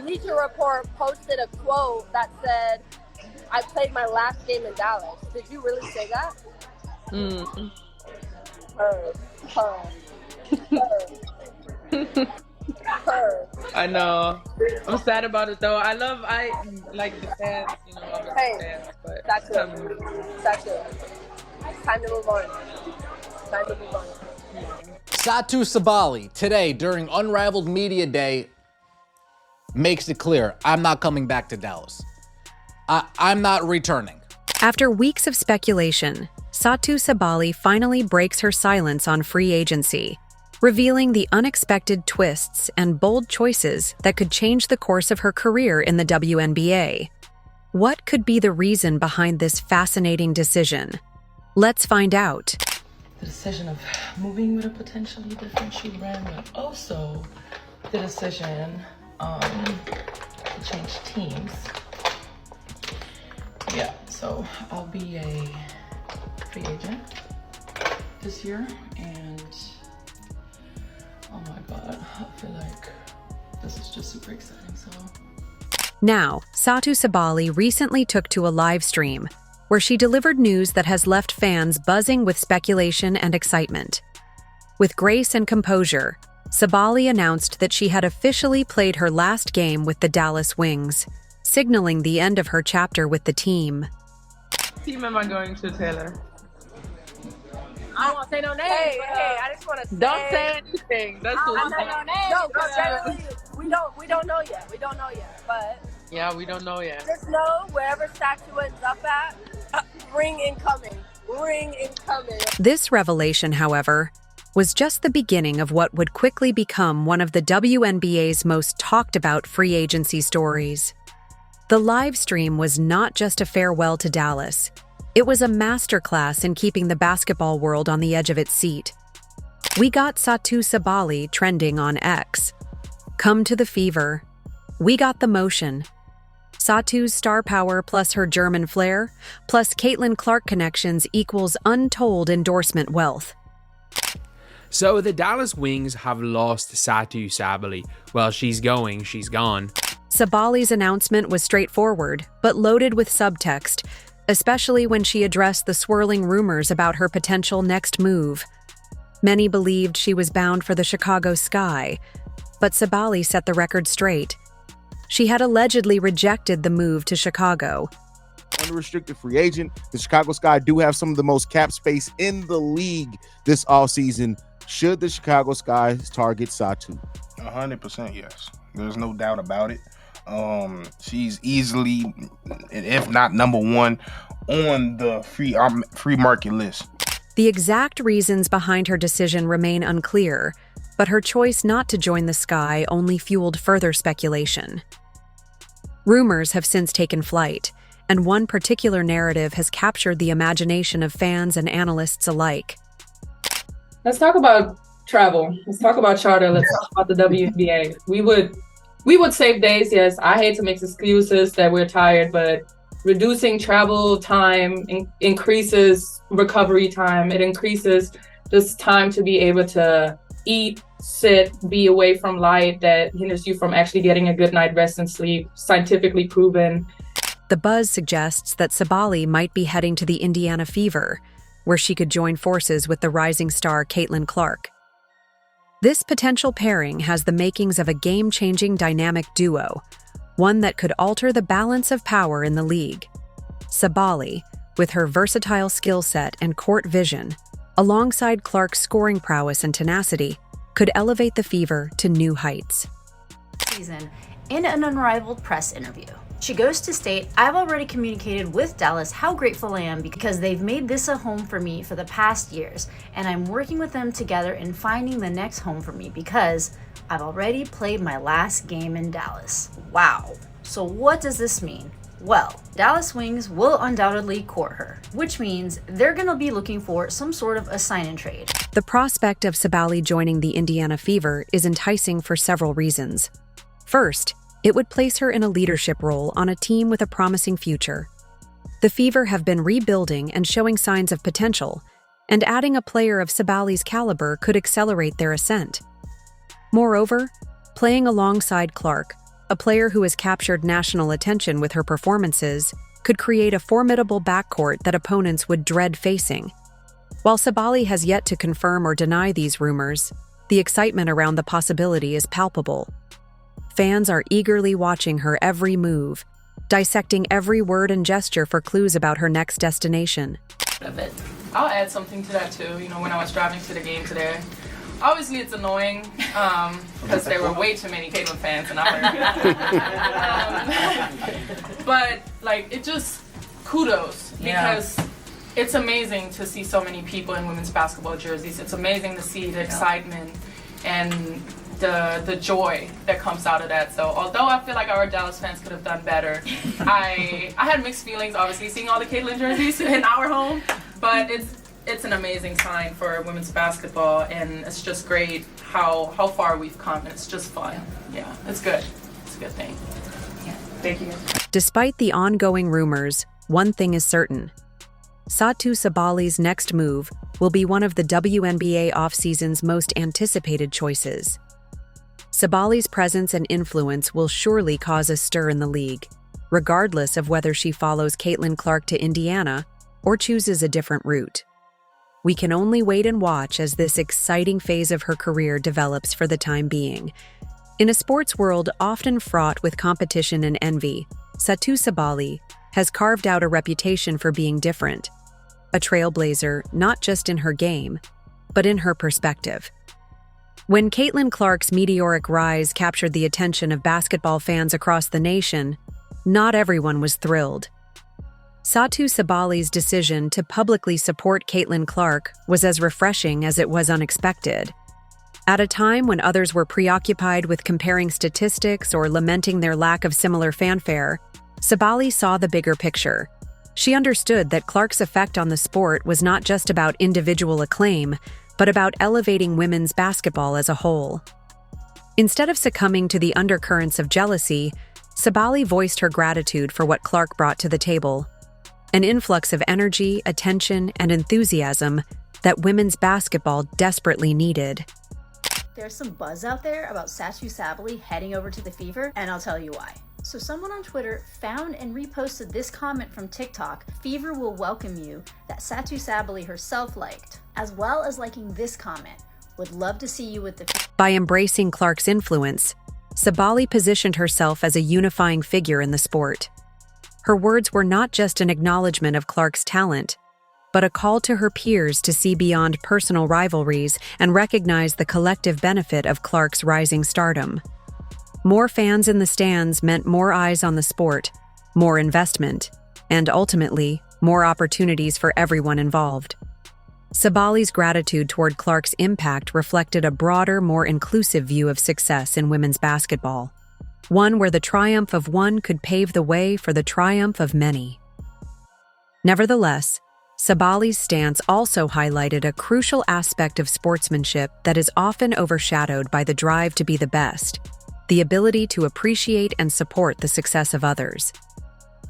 Bleacher Report posted a quote that said, "I played my last game in Dallas." Did you really say that? Mm. Her. I know. I'm sad about it though. I like the fans, I love the fans, but That's it's time to move. it. That's it. It's time to move on. Time to move on. Satou Sabally, today during Unrivaled Media Day, makes it clear, I'm not coming back to Dallas. I'm not returning. After weeks of speculation, Satou Sabally finally breaks her silence on free agency, revealing the unexpected twists and bold choices that could change the course of her career in the WNBA. What could be the reason behind this fascinating decision? Let's find out. The decision of moving with a potentially different shoe brand, but also the decision to change teams. Yeah, so I'll be a free agent this year, and oh my God, I feel like this is just super exciting. So now, Satou Sabally recently took to a live stream where she delivered news that has left fans buzzing with speculation and excitement. With grace and composure, Sabally announced that she had officially played her last game with the Dallas Wings, signaling the end of her chapter with the team. What team am I going to, Taylor? I don't want to say no names. Hey, I just want to say. Don't say anything. That's what I don't say no names. No, but generally, we don't know yet. We don't know yet, but. Yeah, we don't know yet. Just know wherever Satou ends up at, ring incoming. Ring incoming. This revelation, however, was just the beginning of what would quickly become one of the WNBA's most talked about free agency stories. The live stream was not just a farewell to Dallas. It was a masterclass in keeping the basketball world on the edge of its seat. We got Satou Sabally trending on X. Come to the fever. We got the motion. Satou's star power plus her German flair, plus Caitlin Clark connections equals untold endorsement wealth. So the Dallas Wings have lost Satou Sabally. Well, she's going, she's gone. Sabally's announcement was straightforward, but loaded with subtext, especially when she addressed the swirling rumors about her potential next move. Many believed she was bound for the Chicago Sky, but Sabally set the record straight. She had allegedly rejected the move to Chicago. Unrestricted free agent, the Chicago Sky do have some of the most cap space in the league this offseason. Should the Chicago Sky target Satou? 100% yes. There's no doubt about it. She's easily, if not number one, on the free market list. The exact reasons behind her decision remain unclear, but her choice not to join the Sky only fueled further speculation. Rumors have since taken flight, and one particular narrative has captured the imagination of fans and analysts alike. let's talk about travel. Let's talk about charter. Let's talk about the WNBA. We would save days. Yes, I hate to make excuses that we're tired, but reducing travel time increases recovery time. It increases this time to be able to eat, sit, be away from light that hinders you from actually getting a good night rest and sleep, scientifically proven. The buzz suggests that Sabally might be heading to the Indiana Fever, where she could join forces with the rising star Caitlin Clark. This potential pairing has the makings of a game-changing dynamic duo, one that could alter the balance of power in the league. Sabally, with her versatile skill set and court vision, alongside Clark's scoring prowess and tenacity, could elevate the Fever to new heights. Season, in an unrivaled press interview, she goes to state, "I've already communicated with Dallas how grateful I am because they've made this a home for me for the past years, and I'm working with them together in finding the next home for me because I've already played my last game in Dallas." Wow. So what does this mean? Well, Dallas Wings will undoubtedly court her, which means they're going to be looking for some sort of a sign and trade. The prospect of Sabally joining the Indiana Fever is enticing for several reasons. First, it would place her in a leadership role on a team with a promising future. The Fever have been rebuilding and showing signs of potential, and adding a player of Sabally's caliber could accelerate their ascent. Moreover, playing alongside Clark, a player who has captured national attention with her performances, could create a formidable backcourt that opponents would dread facing. While Sabally has yet to confirm or deny these rumors, the excitement around the possibility is palpable. Fans are eagerly watching her every move, dissecting every word and gesture for clues about her next destination. I'll add something to that too. When I was driving to the game today, obviously it's annoying because there were way too many Caitlin fans, and but it just kudos because it's amazing to see so many people in women's basketball jerseys. It's amazing to see the excitement and the joy that comes out of that. So although I feel like our Dallas fans could have done better, I had mixed feelings, obviously, seeing all the Caitlin jerseys in our home, but it's an amazing sign for women's basketball, and it's just great how far we've come, and it's just fun. Yeah, it's good. It's a good thing. Yeah, thank you. Despite the ongoing rumors, one thing is certain. Satou Sabally's next move will be one of the WNBA offseason's most anticipated choices. Sabally's presence and influence will surely cause a stir in the league, regardless of whether she follows Caitlin Clark to Indiana or chooses a different route. We can only wait and watch as this exciting phase of her career develops for the time being. In a sports world often fraught with competition and envy, Satou Sabally has carved out a reputation for being different, a trailblazer not just in her game, but in her perspective. When Caitlin Clark's meteoric rise captured the attention of basketball fans across the nation, not everyone was thrilled. Satou Sabally's decision to publicly support Caitlin Clark was as refreshing as it was unexpected. At a time when others were preoccupied with comparing statistics or lamenting their lack of similar fanfare, Sabally saw the bigger picture. She understood that Clark's effect on the sport was not just about individual acclaim, but about elevating women's basketball as a whole. Instead of succumbing to the undercurrents of jealousy, Sabally voiced her gratitude for what Clark brought to the table, an influx of energy, attention, and enthusiasm that women's basketball desperately needed. There's some buzz out there about Satou Sabally heading over to the Fever, and I'll tell you why. So someone on Twitter found and reposted this comment from TikTok, "Fever will welcome you," that Satou Sabally herself liked, as well as liking this comment, "Would love to see you with the Fever." By embracing Clark's influence, Sabally positioned herself as a unifying figure in the sport. Her words were not just an acknowledgement of Clark's talent, but a call to her peers to see beyond personal rivalries and recognize the collective benefit of Clark's rising stardom. More fans in the stands meant more eyes on the sport, more investment, and ultimately, more opportunities for everyone involved. Sabally's gratitude toward Clark's impact reflected a broader, more inclusive view of success in women's basketball, one where the triumph of one could pave the way for the triumph of many. Nevertheless, Sabally's stance also highlighted a crucial aspect of sportsmanship that is often overshadowed by the drive to be the best: the ability to appreciate and support the success of others.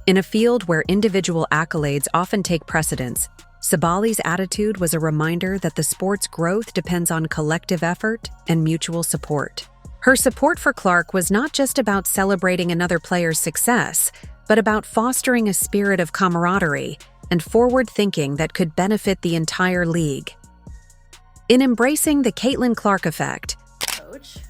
In a field where individual accolades often take precedence, Sabally's attitude was a reminder that the sport's growth depends on collective effort and mutual support. Her support for Clark was not just about celebrating another player's success, but about fostering a spirit of camaraderie and forward thinking that could benefit the entire league. In embracing the Caitlin Clark effect,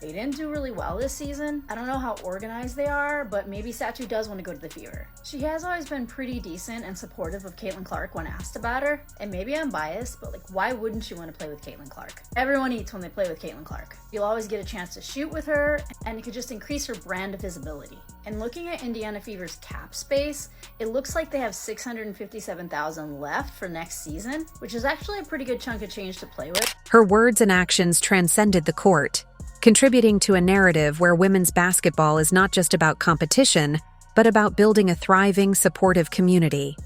They didn't do really well this season. I don't know how organized they are, but maybe Satou does want to go to the Fever. She has always been pretty decent and supportive of Caitlin Clark when asked about her. And maybe I'm biased, but why wouldn't you want to play with Caitlin Clark? Everyone eats when they play with Caitlin Clark. You'll always get a chance to shoot with her, and it could just increase her brand of visibility. And looking at Indiana Fever's cap space, it looks like they have $657,000 left for next season, which is actually a pretty good chunk of change to play with. her words and actions transcended the court, contributing to a narrative where women's basketball is not just about competition, but about building a thriving, supportive community.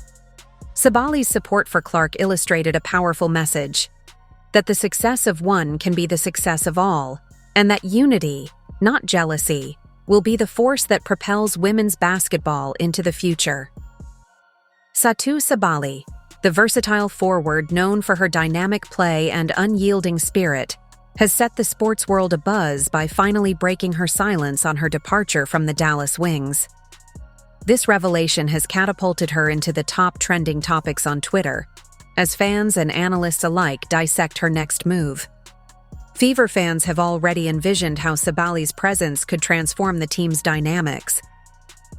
Sabally's support for Clark illustrated a powerful message: that the success of one can be the success of all, and that unity, not jealousy, will be the force that propels women's basketball into the future. Satou Sabally, the versatile forward known for her dynamic play and unyielding spirit, has set the sports world abuzz by finally breaking her silence on her departure from the Dallas Wings. This revelation has catapulted her into the top trending topics on Twitter, as fans and analysts alike dissect her next move. Fever fans have already envisioned how Sabally's presence could transform the team's dynamics.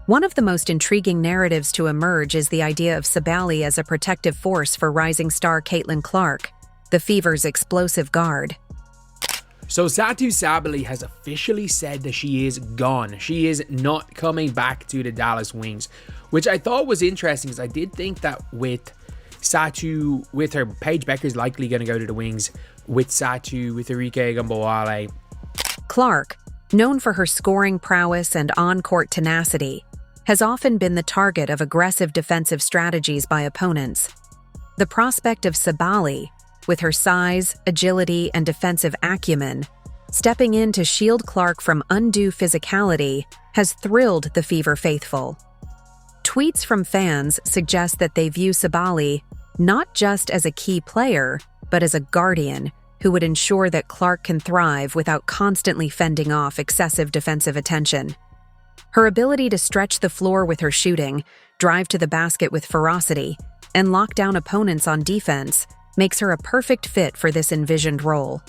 One of the most intriguing narratives to emerge is the idea of Sabally as a protective force for rising star Caitlin Clark, the Fever's explosive guard. So Satou Sabally has officially said that she is gone. She is not coming back to the Dallas Wings, which I thought was interesting because I did think that with Satou, with her, Paige Becker's likely going to go to the Wings, with Satou, with Enrique Gambawale. Clark, known for her scoring prowess and on-court tenacity, has often been the target of aggressive defensive strategies by opponents. The prospect of Sabally, with her size, agility, and defensive acumen, stepping in to shield Clark from undue physicality, has thrilled the Fever faithful. Tweets from fans suggest that they view Sabally not just as a key player, but as a guardian who would ensure that Clark can thrive without constantly fending off excessive defensive attention. Her ability to stretch the floor with her shooting, drive to the basket with ferocity, and lock down opponents on defense makes her a perfect fit for this envisioned role.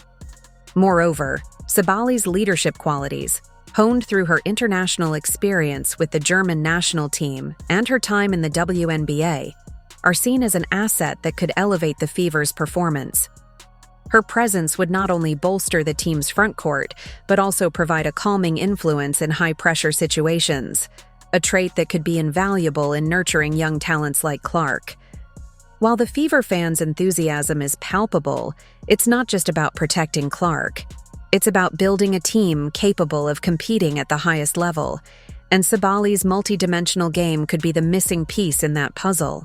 Moreover, Sabally's leadership qualities, honed through her international experience with the German national team and her time in the WNBA, are seen as an asset that could elevate the Fever's performance. Her presence would not only bolster the team's front court, but also provide a calming influence in high-pressure situations, a trait that could be invaluable in nurturing young talents like Clark. While the Fever fans' enthusiasm is palpable, it's not just about protecting Clark. It's about building a team capable of competing at the highest level, and Sabally's multidimensional game could be the missing piece in that puzzle.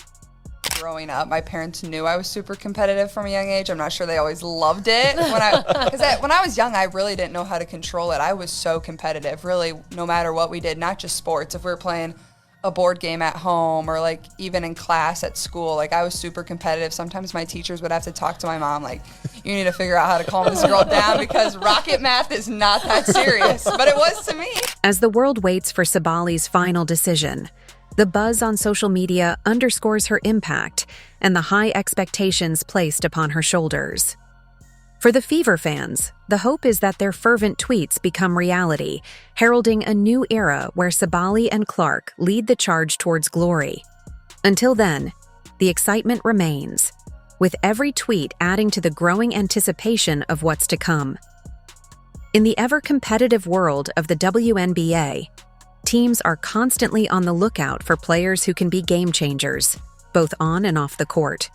Growing up, my parents knew I was super competitive from a young age. I'm not sure they always loved it. When I was young, I really didn't know how to control it. I was so competitive, really, no matter what we did, not just sports. If we were playing a board game at home or like even in class at school, like I was super competitive. Sometimes my teachers would have to talk to my mom like, you need to figure out how to calm this girl down because rocket math is not that serious. But it was to me. As the world waits for Sabally's final decision, the buzz on social media underscores her impact and the high expectations placed upon her shoulders. For the Fever fans, the hope is that their fervent tweets become reality, heralding a new era where Sabally and Clark lead the charge towards glory. Until then, the excitement remains, with every tweet adding to the growing anticipation of what's to come. In the ever-competitive world of the WNBA, teams are constantly on the lookout for players who can be game changers, both on and off the court.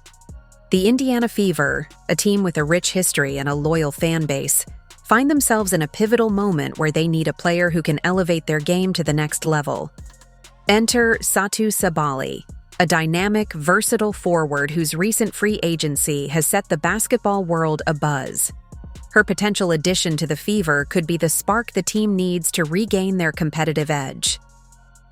The Indiana Fever, a team with a rich history and a loyal fan base, find themselves in a pivotal moment where they need a player who can elevate their game to the next level. Enter Satou Sabally, a dynamic, versatile forward whose recent free agency has set the basketball world abuzz. Her potential addition to the Fever could be the spark the team needs to regain their competitive edge.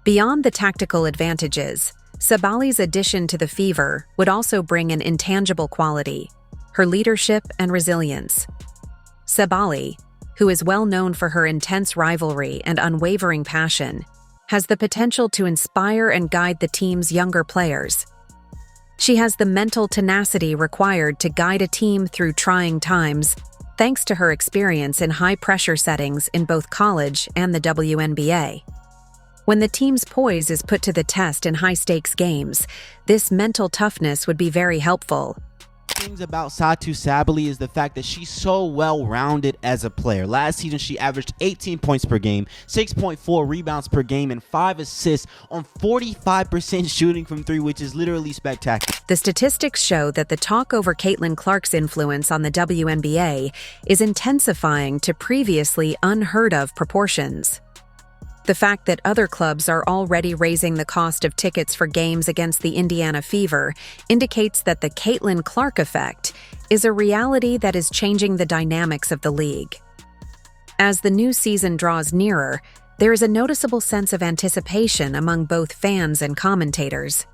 Beyond the tactical advantages, Sabally's addition to the Fever would also bring an intangible quality: her leadership and resilience. Sabally, who is well known for her intense rivalry and unwavering passion, has the potential to inspire and guide the team's younger players. She has the mental tenacity required to guide a team through trying times, thanks to her experience in high-pressure settings in both college and the WNBA. When the team's poise is put to the test in high-stakes games, this mental toughness would be very helpful. Things about Satou Sabally is the fact that she's so well-rounded as a player. Last season, she averaged 18 points per game, 6.4 rebounds per game, and 5 assists on 45% shooting from three, which is literally spectacular. The statistics show that the talk over Caitlin Clark's influence on the WNBA is intensifying to previously unheard-of proportions. The fact that other clubs are already raising the cost of tickets for games against the Indiana Fever indicates that the Caitlin Clark effect is a reality that is changing the dynamics of the league. As the new season draws nearer, there is a noticeable sense of anticipation among both fans and commentators.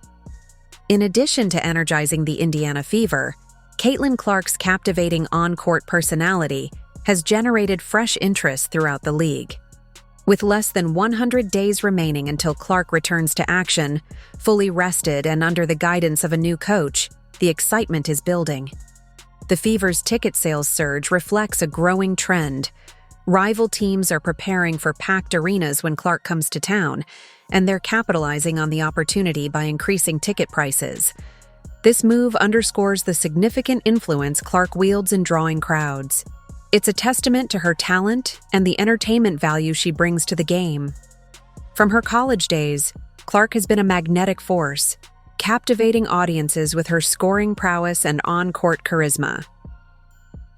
In addition to energizing the Indiana Fever, Caitlin Clark's captivating on-court personality has generated fresh interest throughout the league. With less than 100 days remaining until Clark returns to action, fully rested and under the guidance of a new coach, the excitement is building. The Fever's ticket sales surge reflects a growing trend. Rival teams are preparing for packed arenas when Clark comes to town, and they're capitalizing on the opportunity by increasing ticket prices. This move underscores the significant influence Clark wields in drawing crowds. It's a testament to her talent and the entertainment value she brings to the game. From her college days, Clark has been a magnetic force, captivating audiences with her scoring prowess and on-court charisma.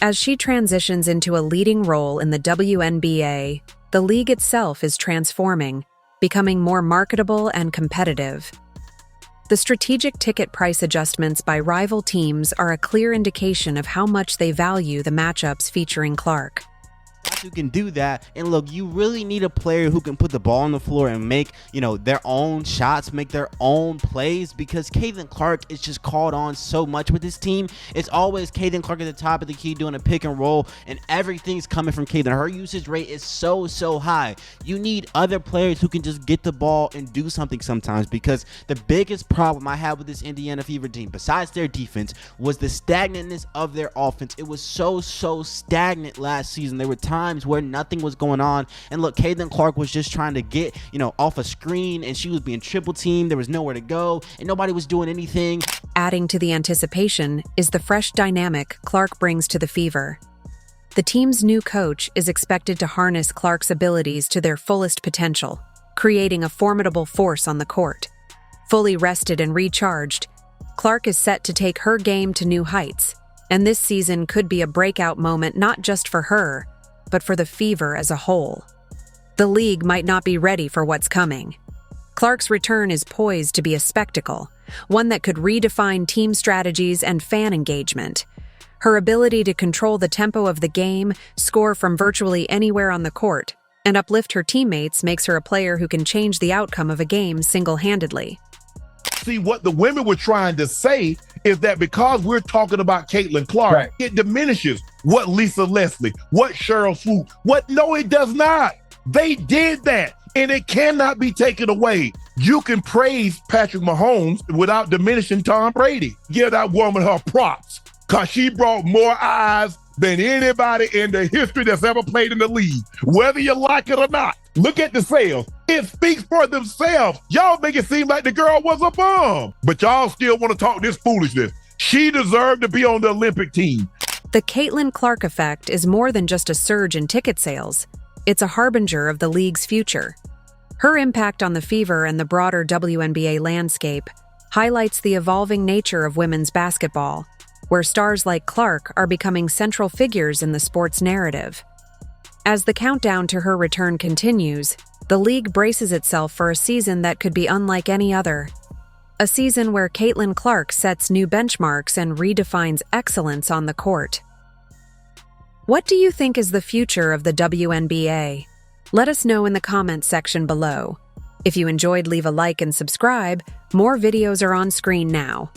As she transitions into a leading role in the WNBA, the league itself is transforming, becoming more marketable and competitive. The strategic ticket price adjustments by rival teams are a clear indication of how much they value the matchups featuring Clark. Who can do that. And look, you really need a player who can put the ball on the floor and make, their own shots, make their own plays, because Caitlin Clark is just called on so much with this team. It's always Caitlin Clark at the top of the key doing a pick and roll, and everything's coming from Caitlin. Her usage rate is so high. You need other players who can just get the ball and do something sometimes, because the biggest problem I had with this Indiana Fever team, besides their defense, was the stagnantness of their offense. It was so stagnant last season. There were times where nothing was going on, and look, Caitlin Clark was just trying to get off a screen, and she was being triple teamed. There was nowhere to go, and nobody was doing anything. Adding to the anticipation is the fresh dynamic Clark brings to the Fever. The team's new coach is expected to harness Clark's abilities to their fullest potential, creating a formidable force on the court. Fully rested and recharged, Clark is set to take her game to new heights, and this season could be a breakout moment not just for her, but for the Fever as a whole. The league might not be ready for what's coming. Clark's return is poised to be a spectacle, one that could redefine team strategies and fan engagement. Her ability to control the tempo of the game, score from virtually anywhere on the court, and uplift her teammates makes her a player who can change the outcome of a game single-handedly. See, what the women were trying to say is that because we're talking about Caitlin Clark, it diminishes what Lisa Leslie, what Cheryl Swoop, no, it does not. They did that, and it cannot be taken away. You can praise Patrick Mahomes without diminishing Tom Brady. Give that woman her props, because she brought more eyes than anybody in the history that's ever played in the league, whether you like it or not. Look at the sales. It speaks for themselves. Y'all make it seem like the girl was a bum, but y'all still want to talk this foolishness. She deserved to be on the Olympic team. The Caitlin Clark effect is more than just a surge in ticket sales. It's a harbinger of the league's future. Her impact on the Fever and the broader WNBA landscape highlights the evolving nature of women's basketball, where stars like Clark are becoming central figures in the sport's narrative. As the countdown to her return continues, the league braces itself for a season that could be unlike any other. A season where Caitlin Clark sets new benchmarks and redefines excellence on the court. What do you think is the future of the WNBA? Let us know in the comments section below. If you enjoyed, leave a like and subscribe. More videos are on screen now.